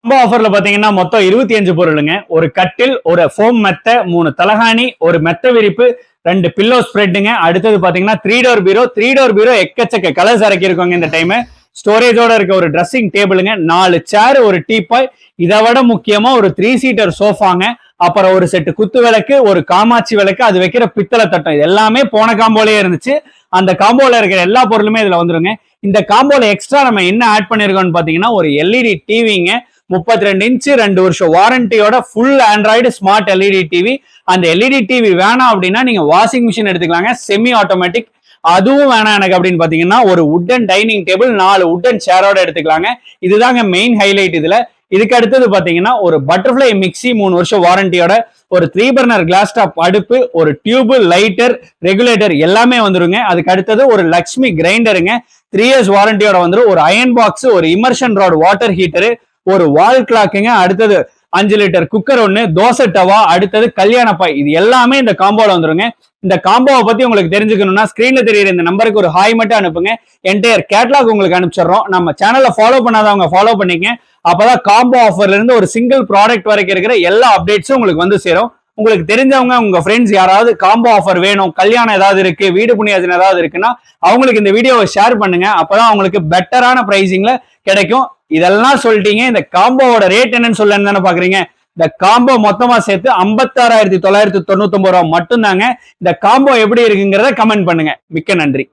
Combo ஆஃபர்ல பாத்தீங்கன்னா மொத்தம் 25 பொருளுங்க. ஒரு கட்டில், ஒரு ஃபோம் மெத்த, 3 தலகாணி, ஒரு மெத்த விரிப்பு, 2 பில்லோ ஸ்ப்ரெட்டுங்க. அடுத்தது பாத்தீங்கன்னா 3 டோர் பீரோ. 3 டோர் பீரோ எக்கச்சக்க கலர்ஸ் இறக்கிருக்கோங்க இந்த டைம். ஸ்டோரேஜோட இருக்க ஒரு ட்ரெஸ்ஸிங் டேபிளுங்க, 4 சேர், ஒரு டீபாய். இதை விட முக்கியமா ஒரு 3 சீட்டர் சோஃபாங்க. அப்புறம் ஒரு செட்டு குத்து விளக்கு, ஒரு காமாட்சி விளக்கு, அது வைக்கிற பித்தளை தட்டம். இது எல்லாமே போன காம்போலயே இருந்துச்சு. அந்த காம்போல இருக்கிற எல்லா பொருளுமே இதுல வந்துருங்க. இந்த காம்போல எக்ஸ்ட்ரா நம்ம என்ன ஆட் பண்ணிருக்கோம்னு பாத்தீங்கன்னா ஒரு எல்இடி டிவிங்க, 32 இன்ச்சு 2 வருஷம் வாரண்டியோட full android smart LED TV. அந்த எல்இடி டிவி வேணாம் அப்படின்னா நீங்க வாஷிங் மிஷின் எடுத்துக்கலாங்க, செமி ஆட்டோமேட்டிக். அதுவும் வேணாம் எனக்கு அப்படின்னு பாத்தீங்கன்னா ஒரு வுட்டன் டைனிங் டேபிள், 4 வுட்டன் சேரோட எடுத்துக்கலாங்க. இதுதாங்க மெயின் ஹைலைட் இதுல. இதுக்கு அடுத்தது பாத்தீங்கன்னா ஒரு பட்டர்ஃபிளை மிக்சி, 3 வருஷம் வாரண்டியோட, ஒரு 3 பர்னர் கிளாஸ் டாப் அடுப்பு, ஒரு டியூப், லைட்டர், ரெகுலேட்டர் எல்லாமே வந்துருங்க. அதுக்கு அடுத்தது ஒரு லக்ஷ்மி கிரைண்டருங்க, 3 இயர்ஸ் வாரண்டியோட வந்துரும். ஒரு அயன் பாக்ஸ், ஒரு இமர்ஷன் ராட் வாட்டர் ஹீட்டரு, ஒரு வால் கிளாக்குங்க. அடுத்தது 5 லிட்டர் குக்கர் ஒண்ணு, தோசை டவா, அடுத்தது கல்யாண பாய். இது எல்லாமே இந்த காம்போல வந்துருங்க. இந்த காம்போவை பத்தி உங்களுக்கு தெரிஞ்சுக்கணும்னா ஸ்கிரீன்ல தெரியுற இந்த நம்பருக்கு ஒரு ஹாய் மட்டும் அனுப்புங்க. என்டையர் கேட்லாக் உங்களுக்கு அனுப்பிச்சிடுறோம். நம்ம சேனலை ஃபாலோ பண்ணாதவங்க ஃபாலோ பண்ணிக்க. அப்பதான் காம்போ ஆஃபர்ல இருந்து ஒரு சிங்கிள் ப்ராடக்ட் வரைக்கும் இருக்கிற எல்லா அப்டேட்ஸும் உங்களுக்கு வந்து சேரும். உங்களுக்கு தெரிஞ்சவங்க உங்க ஃப்ரெண்ட்ஸ் யாராவது காம்போ ஆஃபர் வேணும், கல்யாணம் ஏதாவது இருக்கு, வீடு புண்ணியாசனம் ஏதாவது இருக்குன்னா அவங்களுக்கு இந்த வீடியோவை ஷேர் பண்ணுங்க. அப்பதான் அவங்களுக்கு பெட்டரான பிரைசிங்ல கிடைக்கும். இதெல்லாம் சொல்லிட்டீங்க, இந்த காம்போவோட ரேட் என்னன்னு சொல்லு பாக்குறீங்க. இந்த காம்போ மொத்தமா சேர்த்து 56,999 ரூபாய் மட்டும் தாங்க. இந்த காம்போ எப்படி இருக்குங்கிறத கமெண்ட் பண்ணுங்க. மிக்க நன்றி.